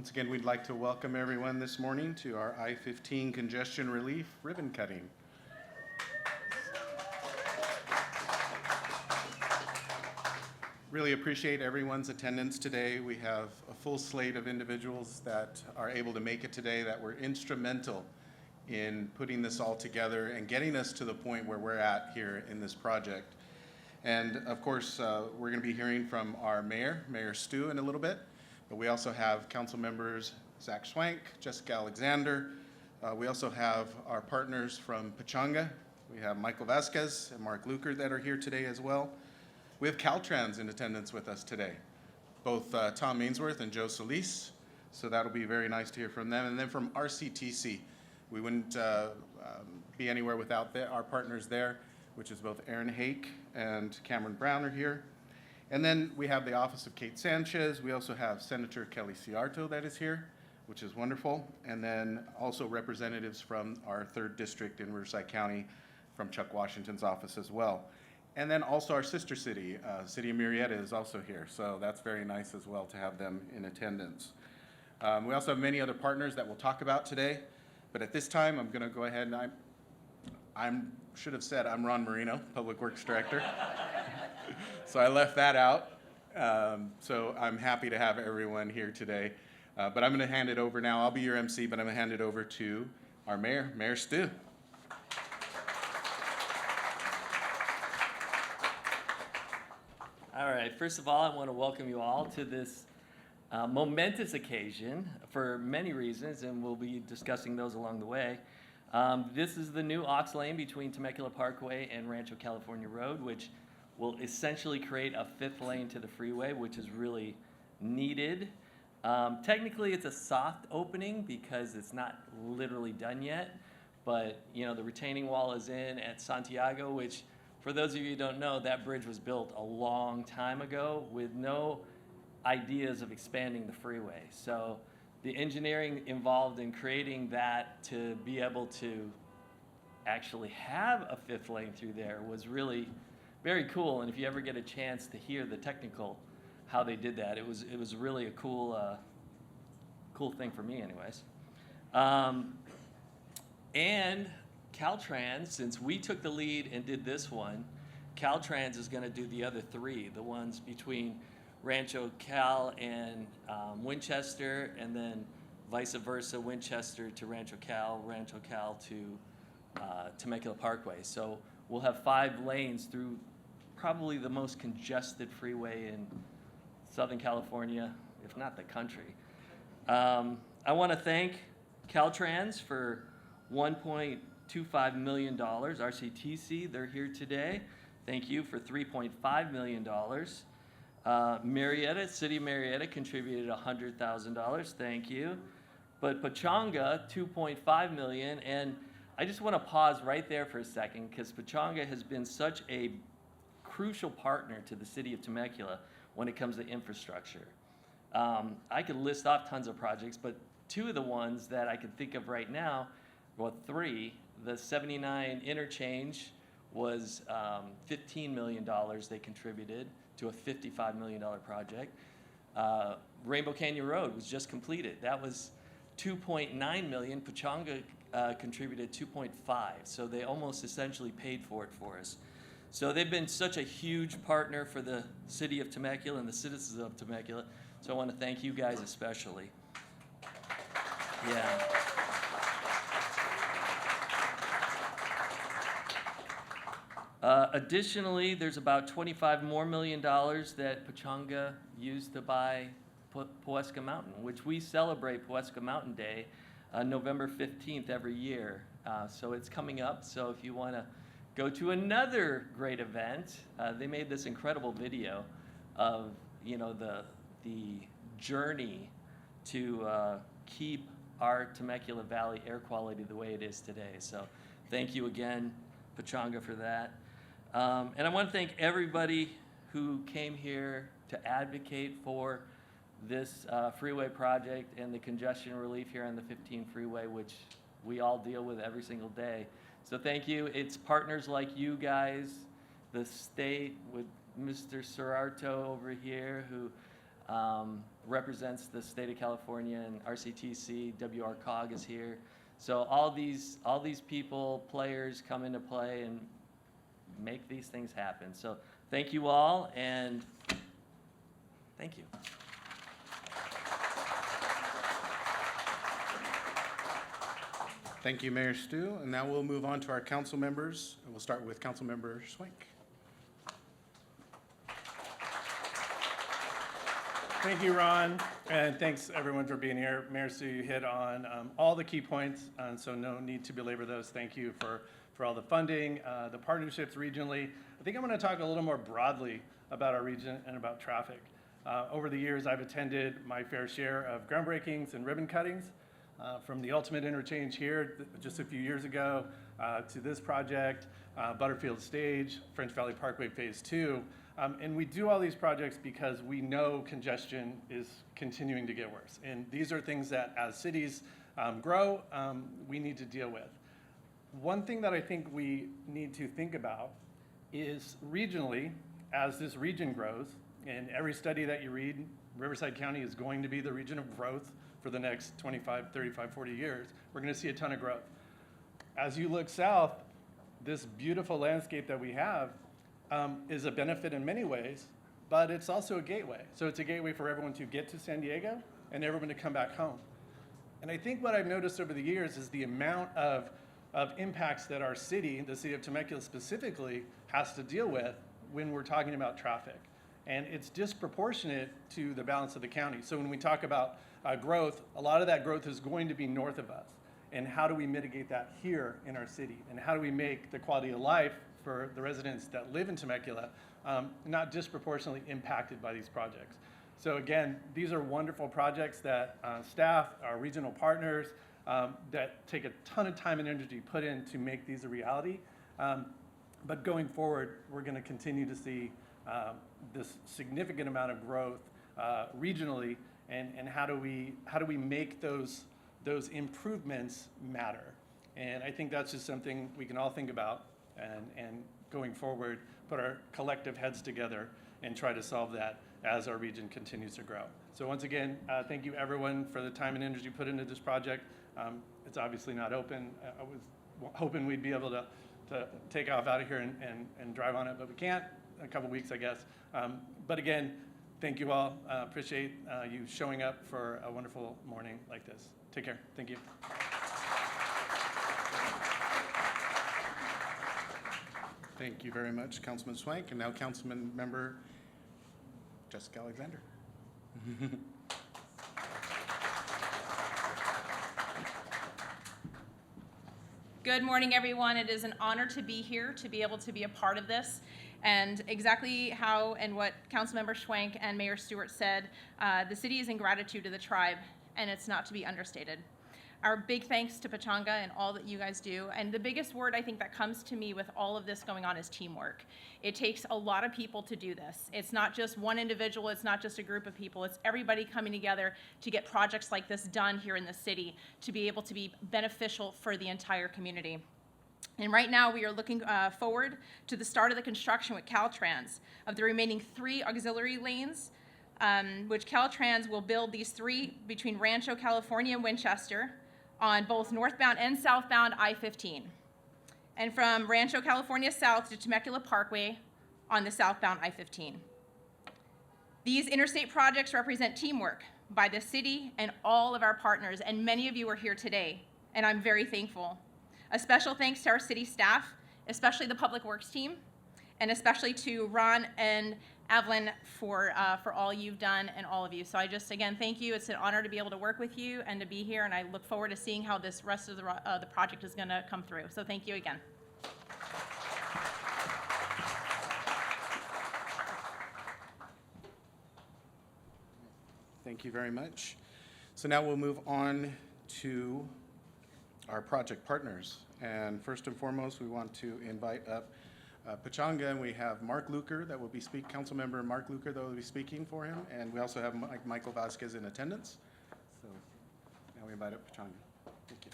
Once again, we'd like to welcome everyone this morning to our I-15 Congestion Relief ribbon cutting. Really appreciate everyone's attendance today. We have a full slate of individuals that are able to make it today that were instrumental in putting this all together and getting us to the point where we're at here in this project. And of course, we're going to be hearing from our mayor, Mayor Stu, in a little bit. But we also have council members Zach Schwank, Jessica Alexander. We also have our partners from Pechanga. We have Michael Vasquez and Mark Luker that are here today as well. We have Caltrans in attendance with us today, both Tom Ainsworth and Joe Solis. So that'll be very nice to hear from them. And then from RCTC, we wouldn't be anywhere without our partners there, which is both Aaron Hake and Cameron Brown are here. And then we have the office of Kate Sanchez. We also have Senator Kelly Ciarto that is here, which is wonderful. And then also representatives from our 3rd district in Riverside County from Chuck Washington's office as well. And then also our sister city, City of Murrieta, is also here. So that's very nice as well to have them in attendance. We also have many other partners that we'll talk about today. But at this time, I'm going to go ahead and I should have said I'm Ron Marino, Public Works Director. So I left that out. So I'm happy to have everyone here today. But I'm going to hand it over now. I'll be your MC, but I'm going to hand it over to our mayor, Mayor Stu. All right, first of all, I want to welcome you all to this momentous occasion for many reasons, and we'll be discussing those along the way. This is the new aux lane between Temecula Parkway and Rancho California Road, which will essentially create a 5th lane to the freeway, which is really needed. Technically, it's a soft opening because it's not literally done yet, but you know the retaining wall is in at Santiago, which for those of you who don't know, that bridge was built a long time ago with no ideas of expanding the freeway. So the engineering involved in creating that to be able to actually have a 5th lane through there was really very cool. And if you ever get a chance to hear the technical, how they did that, it was really a cool thing for me anyways. And Caltrans, since we took the lead and did this one, Caltrans is going to do the other 3, the ones between Rancho Cal and Winchester, and then vice versa, Winchester to Rancho Cal to Temecula Parkway. So we'll have 5 lanes through probably the most congested freeway in Southern California, if not the country. I want to thank Caltrans for $1.25 million. RCTC, they're here today. Thank you for $3.5 million. Murrieta, City of Murrieta contributed $100,000. Thank you. But Pechanga, $2.5 million. And I just want to pause right there for a second because Pechanga has been such a crucial partner to the city of Temecula when it comes to infrastructure. I could list off tons of projects, but 2 of the ones that I can think of right now, well, 3, the 79 interchange was $15 million they contributed to a $55 million project. Rainbow Canyon Road was just completed. That was $2.9 million. Pechanga contributed $2.5, so they almost essentially paid for it for us. So they've been such a huge partner for the city of Temecula and the citizens of Temecula. So I want to thank you guys especially. Yeah. Additionally, there's about $25 million that Pechanga used to buy Poesca Mountain, which we celebrate Poesca Mountain Day November 15th every year. So it's coming up. So if you want to go to another great event, they made this incredible video of the journey to keep our Temecula Valley air quality the way it is today. So thank you again, Pechanga, for that. And I want to thank everybody who came here to advocate for this freeway project and the congestion relief here on the 15 freeway, which we all deal with every single day. So thank you. It's partners like you guys, the state with Mr. Ciarto over here, who represents the state of California, and RCTC, WRCOG is here. So all these people, players come into play and make these things happen. So thank you all, and thank you. Thank you, Mayor Stu. And now we'll move on to our council members. And we'll start with Councilmember Swank. Thank you, Ron, and thanks everyone for being here. Mayor Stu, you hit on all the key points, so no need to belabor those. Thank you for all the funding, the partnerships regionally. I think I'm going to talk a little more broadly about our region and about traffic. Over the years, I've attended my fair share of groundbreakings and ribbon cuttings, from the Ultimate Interchange here just a few years ago to this project, Butterfield Stage, French Valley Parkway Phase 2. And we do all these projects because we know congestion is continuing to get worse. And these are things that as cities grow, we need to deal with. One thing that I think we need to think about is regionally, as this region grows, and every study that you read, Riverside County is going to be the region of growth for the next 25, 35, 40 years. We're going to see a ton of growth. As you look south, this beautiful landscape that we have is a benefit in many ways, but it's also a gateway. So it's a gateway for everyone to get to San Diego and everyone to come back home. And I think what I've noticed over the years is the amount of impacts that our city, the city of Temecula specifically, has to deal with when we're talking about traffic. And it's disproportionate to the balance of the county. So when we talk about growth, a lot of that growth is going to be north of us. And how do we mitigate that here in our city? And how do we make the quality of life for the residents that live in Temecula not disproportionately impacted by these projects? So again, these are wonderful projects that staff, our regional partners, that take a ton of time and energy put in to make these a reality. But going forward, we're going to continue to see this significant amount of growth regionally, and how do we make those improvements matter? And I think that's just something we can all think about, and going forward, put our collective heads together and try to solve that as our region continues to grow. So once again, thank you everyone for the time and energy put into this project. It's obviously not open. I was hoping we'd be able to take off out of here and drive on it, but we can't. In a couple weeks, I guess. But again, thank you all. Appreciate you showing up for a wonderful morning like this. Take care. Thank you. Thank you very much, Councilman Swank. And now Councilman Member Jessica Alexander. Good morning, everyone. It is an honor to be here, to be able to be a part of this. And exactly how and what Councilmember Schwank and Mayor Stewart said, the city is in gratitude to the tribe, and it's not to be understated. Our big thanks to Pachanga and all that you guys do. And the biggest word I think that comes to me with all of this going on is teamwork. It takes a lot of people to do this. It's not just one individual, it's not just a group of people, it's everybody coming together to get projects like this done here in the city, to be able to be beneficial for the entire community. And right now we are looking forward to the start of the construction with Caltrans of the remaining 3 auxiliary lanes, which Caltrans will build these 3 between Rancho, California and Winchester on both northbound and southbound I-15. And from Rancho, California south to Temecula Parkway on the southbound I-15. These interstate projects represent teamwork by the city and all of our partners, and many of you are here today, and I'm very thankful. A special thanks to our city staff, especially the Public Works team, and especially to Ron and Evelyn for all you've done and all of you. So I just, again, thank you. It's an honor to be able to work with you and to be here, and I look forward to seeing how this rest of the project is going to come through. So thank you again. Thank you very much. So now we'll move on to our project partners. And first and foremost, we want to invite up Pachanga, and we have Mark Luker that will be Councilmember Mark Luker that will be speaking for him. And we also have Michael Vasquez in attendance. So now we invite up Pachanga. Thank you.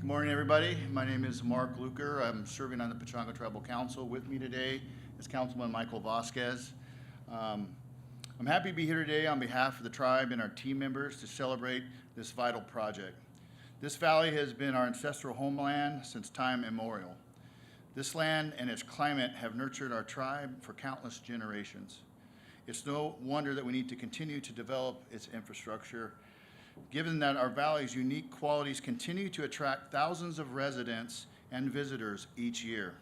Good morning, everybody. My name is Mark Luker. I'm serving on the Pechanga Tribal Council. With me today is Councilman Michael Vasquez. I'm happy to be here today on behalf of the tribe and our team members to celebrate this vital project. This valley has been our ancestral homeland since time immemorial. This land and its climate have nurtured our tribe for countless generations. It's no wonder that we need to continue to develop its infrastructure, given that our valley's unique qualities continue to attract thousands of residents and visitors each year.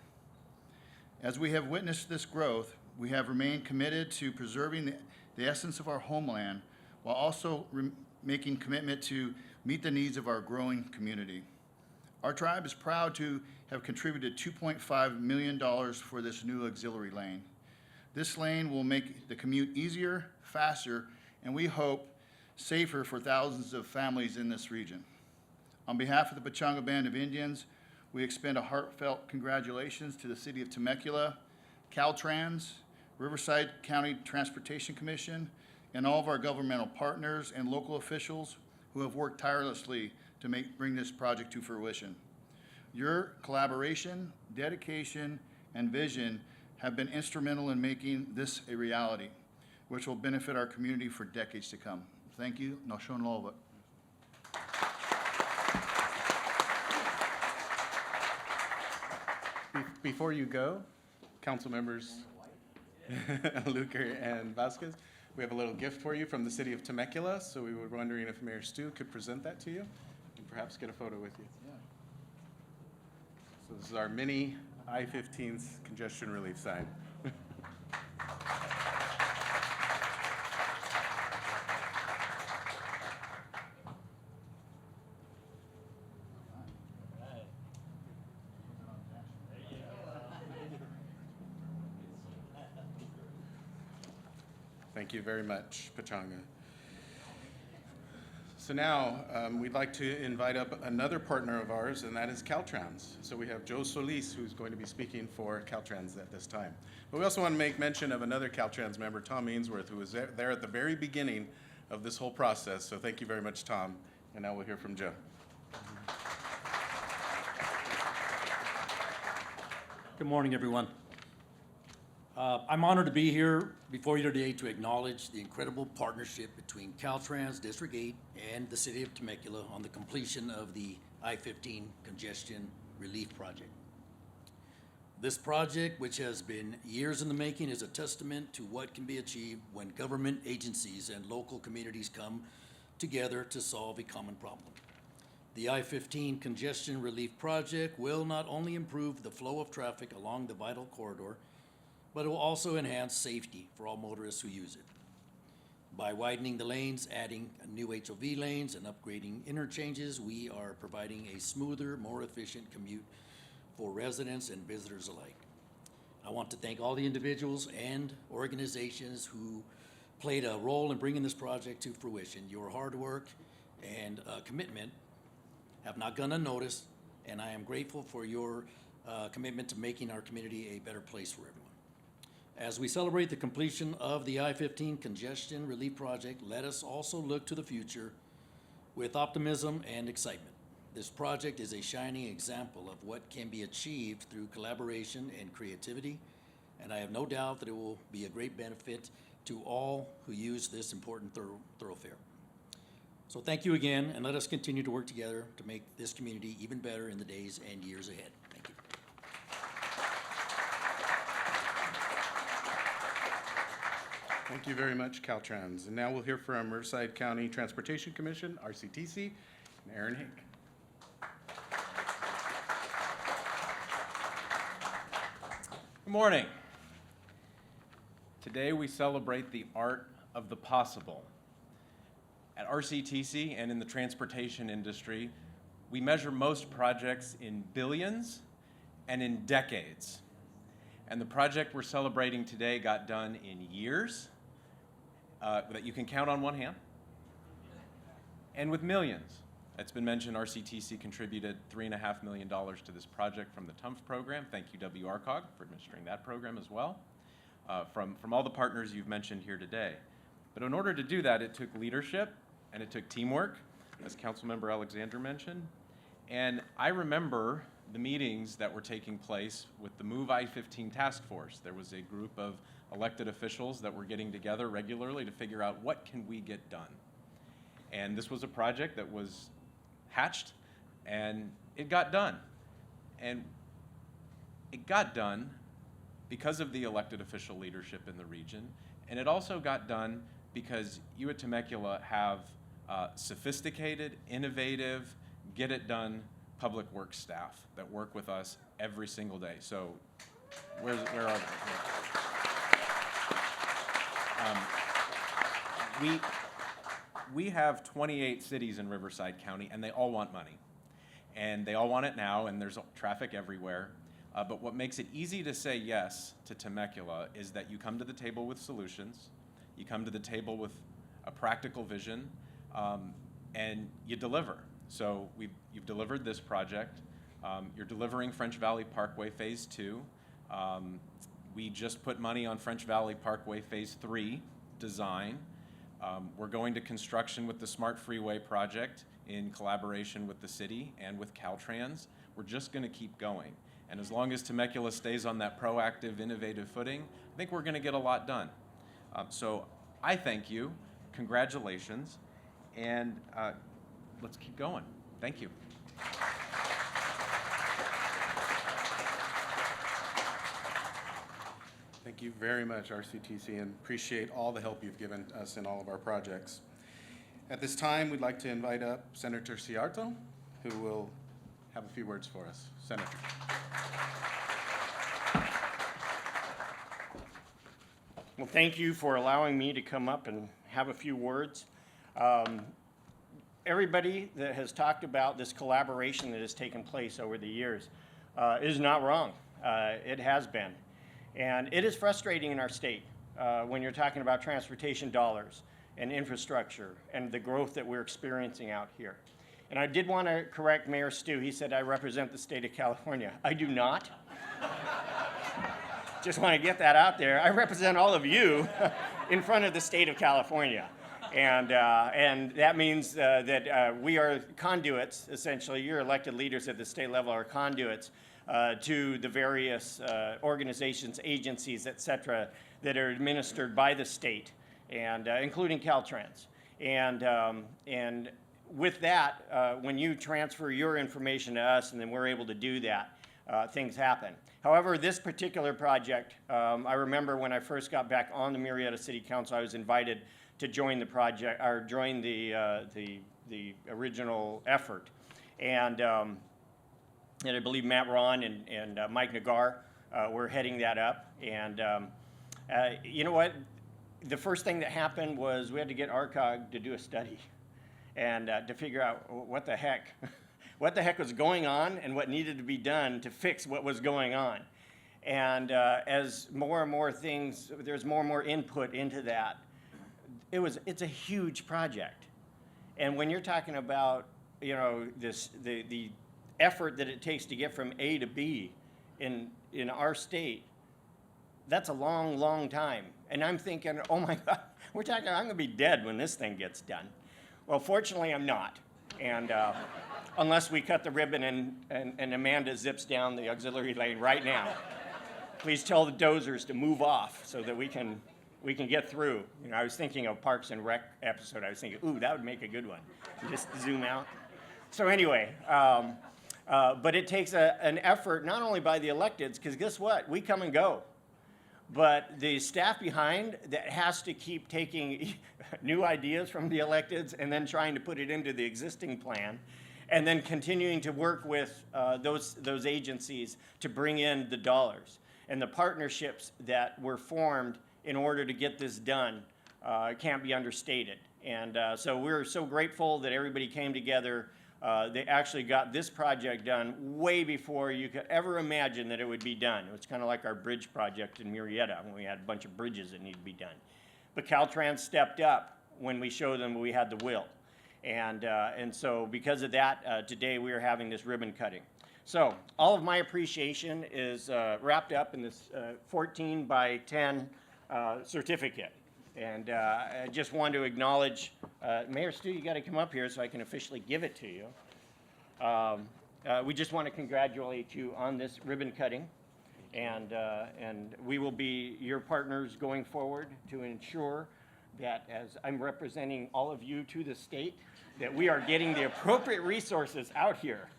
As we have witnessed this growth, we have remained committed to preserving the essence of our homeland while also making commitment to meet the needs of our growing community. Our tribe is proud to have contributed $2.5 million for this new auxiliary lane. This lane will make the commute easier, faster, and we hope safer for thousands of families in this region. On behalf of the Pechanga Band of Indians, we extend a heartfelt congratulations to the City of Temecula, Caltrans, Riverside County Transportation Commission, and all of our governmental partners and local officials who have worked tirelessly to bring this project to fruition. Your collaboration, dedication, and vision have been instrumental in making this a reality, which will benefit our community for decades to come. Thank you. Nashon Lova. Before you go, council members Luker and Vasquez, we have a little gift for you from the City of Temecula, so we were wondering if Mayor Stu could present that to you and perhaps get a photo with you. Yeah. So this is our mini I-15's congestion relief sign. Thank you very much, Pechanga. So now we'd like to invite up another partner of ours, and that is Caltrans. So we have Joe Solis, who's going to be speaking for Caltrans at this time. But we also want to make mention of another Caltrans member, Tom Ainsworth, who was there at the very beginning of this whole process. So thank you very much, Tom. And now we'll hear from Joe. Good morning, everyone. I'm honored to be here before you today to acknowledge the incredible partnership between Caltrans District 8 and the City of Temecula on the completion of the I-15 Congestion Relief Project. This project, which has been years in the making, is a testament to what can be achieved when government agencies and local communities come together to solve a common problem. The I-15 Congestion Relief Project will not only improve the flow of traffic along the vital corridor, but it will also enhance safety for all motorists who use it. By widening the lanes, adding new HOV lanes, and upgrading interchanges, we are providing a smoother, more efficient commute for residents and visitors alike. I want to thank all the individuals and organizations who played a role in bringing this project to fruition. Your hard work and commitment have not gone unnoticed, and I am grateful for your commitment to making our community a better place for everyone. As we celebrate the completion of the I-15 Congestion Relief Project, let us also look to the future with optimism and excitement. This project is a shining example of what can be achieved through collaboration and creativity, and I have no doubt that it will be a great benefit to all who use this important thoroughfare. So thank you again, and let us continue to work together to make this community even better in the days and years ahead. Thank you. Thank you very much, Caltrans. And now we'll hear from Riverside County Transportation Commission, RCTC, and Aaron Hake. Good morning. Today we celebrate the art of the possible. At RCTC and in the transportation industry, we measure most projects in billions and in decades. And the project we're celebrating today got done in years that you can count on one hand, and with millions. It's been mentioned RCTC contributed $3.5 million to this project from the TUMF program. Thank you, WRCOG, for administering that program as well, from all the partners you've mentioned here today. But in order to do that, it took leadership and it took teamwork, as Councilmember Alexander mentioned, And I remember the meetings that were taking place with the Move I-15 task force. There was a group of elected officials that were getting together regularly to figure out what can we get done. And this was a project that was hatched, and it got done. And it got done because of the elected official leadership in the region, and it also got done because you at Temecula have sophisticated, innovative, get-it-done public works staff that work with us every single day. So where are they? We have 28 cities in Riverside County, and they all want money. And they all want it now, and there's traffic everywhere. But what makes it easy to say yes to Temecula is that you come to the table with solutions, you come to the table with a practical vision, and you deliver. So you've delivered this project. You're delivering French Valley Parkway Phase 2. We just put money on French Valley Parkway Phase 3 design. We're going to construction with the Smart Freeway project in collaboration with the city and with Caltrans. We're just going to keep going. And as long as Temecula stays on that proactive, innovative footing, I think we're going to get a lot done. So I thank you. Congratulations. And let's keep going. Thank you. Thank you very much, RCTC, and appreciate all the help you've given us in all of our projects. At this time, we'd like to invite up Senator Ciarto, who will have a few words for us. Senator. Well, thank you for allowing me to come up and have a few words. Everybody that has talked about this collaboration that has taken place over the years is not wrong. It has been. And it is frustrating in our state when you're talking about transportation dollars and infrastructure and the growth that we're experiencing out here. And I did want to correct Mayor Stu. He said I represent the state of California. I do not. Just want to get that out there. I represent all of you in front of the state of California. And that means that we are conduits, essentially. Your elected leaders at the state level are conduits to the various organizations, agencies, et cetera, that are administered by the state, and including Caltrans. And with that, when you transfer your information to us and then we're able to do that, things happen. However, this particular project, I remember when I first got back on the Murrieta City Council, I was invited to join the project, or join the original effort. And I believe Matt Ron and Mike Nagar were heading that up. And you know what? The first thing that happened was we had to get ARCOG to do a study and to figure out what the heck was going on and what needed to be done to fix what was going on. And as more and more things, there's more and more input into that. It's a huge project. And when you're talking about, you know, the effort that it takes to get from A to B in our state, that's a long, long time. And I'm thinking, oh my God, I'm gonna be dead when this thing gets done. Well, fortunately, I'm not. And unless we cut the ribbon and Amanda zips down the auxiliary lane right now. Please tell the dozers to move off so that we can get through. You know, I was thinking of Parks and Rec episode. I was thinking, ooh, that would make a good one. Just zoom out. So anyway, but it takes an effort not only by the electeds, because guess what? We come and go. But the staff behind that has to keep taking new ideas from the electeds and then trying to put it into the existing plan, and then continuing to work with those agencies to bring in the dollars. And the partnerships that were formed in order to get this done can't be understated. And so we're so grateful that everybody came together. They actually got this project done way before you could ever imagine that it would be done. It was kind of like our bridge project in Murrieta when we had a bunch of bridges that needed to be done. But Caltrans stepped up when we showed them we had the will. And so because of that, today we are having this ribbon cutting. So all of my appreciation is wrapped up in this 14 by 10 certificate. And I just want to acknowledge, Mayor Stu, you got to come up here so I can officially give it to you. We just want to congratulate you on this ribbon cutting, and we will be your partners going forward to ensure that, as I'm representing all of you to the state, that we are getting the appropriate resources out here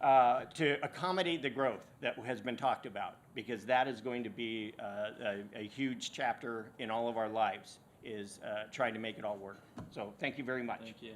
to accommodate the growth that has been talked about, because that is going to be a huge chapter in all of our lives, is trying to make it all work. So thank you very much. Thank you.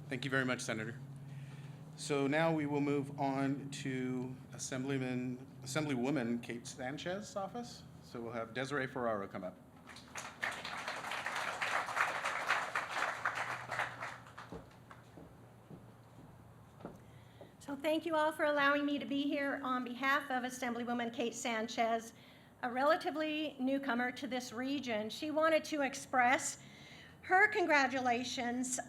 Thank you very much, Senator. So now we will move on to Assemblywoman Kate Sanchez's office. So we'll have Desiree Ferraro come up. So thank you all for allowing me to be here on behalf of Assemblywoman Kate Sanchez, a relatively newcomer to this region. She wanted to express her congratulations.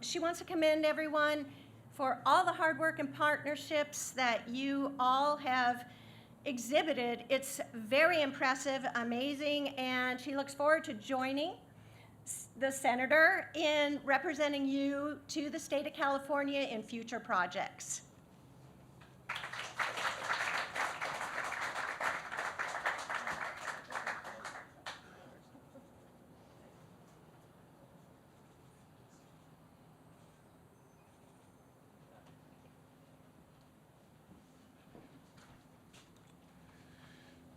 She wants to commend everyone for all the hard work and partnerships that you all have exhibited. It's very impressive, amazing, and she looks forward to joining the senator in representing you to the state of California in future projects.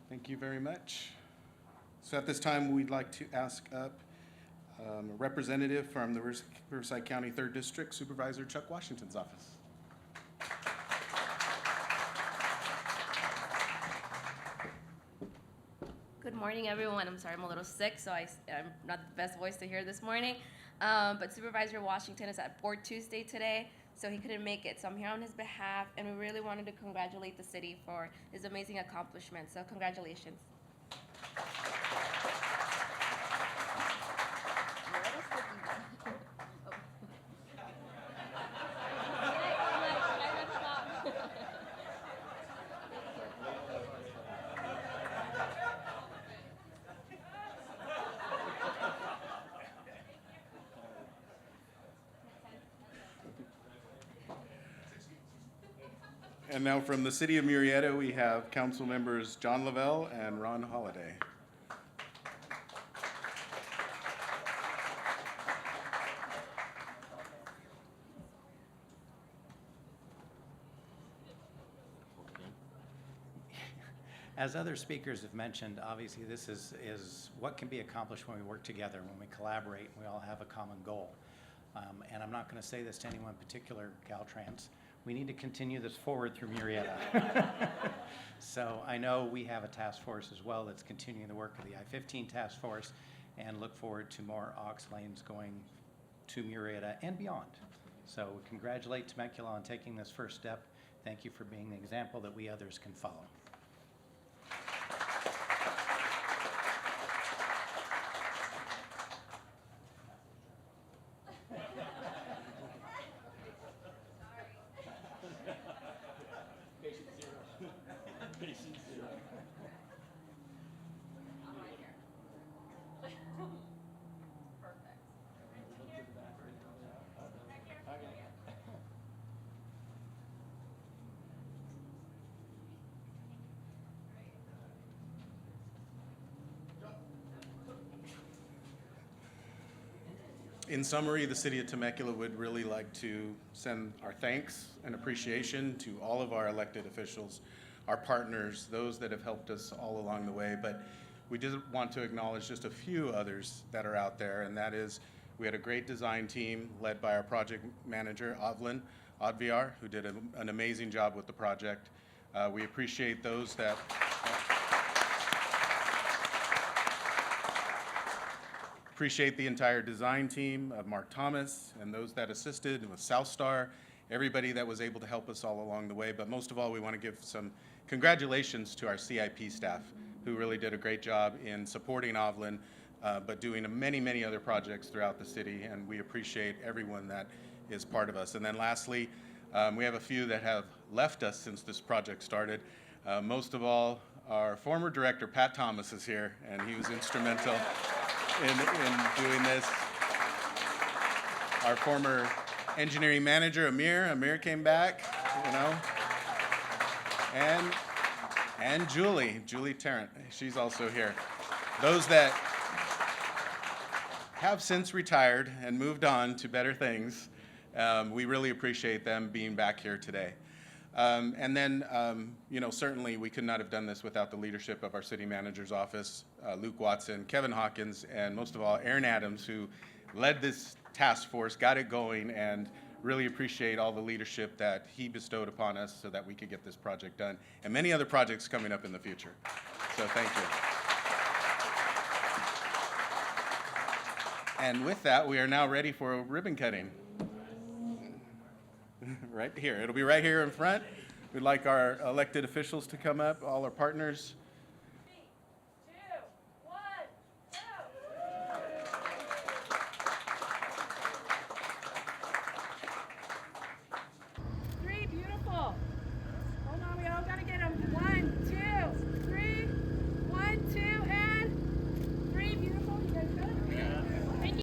Thank you very much. So at this time, we'd like to ask up a representative from the Riverside County 3rd District, Supervisor Chuck Washington's office. Good morning, everyone. I'm sorry I'm a little sick, so I'm not the best voice to hear this morning. But Supervisor Washington is at Board Tuesday today, so he couldn't make it. So I'm here on his behalf, and we really wanted to congratulate the city for his amazing accomplishments. So congratulations. And now from the city of Murrieta, we have council members John Lavelle and Ron Holliday. As other speakers have mentioned, obviously this is what can be accomplished when we work together, when we collaborate, and we all have a common goal. And I'm not going to say this to anyone particular, Caltrans. We need to continue this forward through Murrieta. So I know we have a task force as well that's continuing the work of the I-15 task force, and look forward to more aux lanes going to Murrieta and beyond. So we congratulate Temecula on taking this first step. Thank you for being the example that we others can follow. In summary, the city of Temecula would really like to send our thanks and appreciation to all of our elected officials, our partners, those that have helped us all along the way. But we just want to acknowledge just a few others that are out there, and that is we had a great design team led by our project manager, Avlin Odviar, who did an amazing job with the project. We appreciate those that appreciate the entire design team of Mark Thomas and those that assisted with South Star, everybody that was able to help us all along the way. But most of all, we want to give some congratulations to our CIP staff who really did a great job in supporting Avlin but doing many, many other projects throughout the city, and we appreciate everyone that is part of us. And then lastly, we have a few that have left us since this project started. Most of all, our former director, Pat Thomas, is here, and he was instrumental in doing this. Our former engineering manager, Amir came back, you know. And Julie Tarrant, she's also here. Those that have since retired and moved on to better things, we really appreciate them being back here today. And then, you know, certainly we could not have done this without the leadership of our city manager's office, Luke Watson, Kevin Hawkins, and most of all, Aaron Adams, who led this task force, got it going, and really appreciate all the leadership that he bestowed upon us so that we could get this project done, and many other projects coming up in the future. So thank you. And with that, we are now ready for a ribbon cutting. Right here. It'll be right here in front. We'd like our elected officials to come up, all our partners,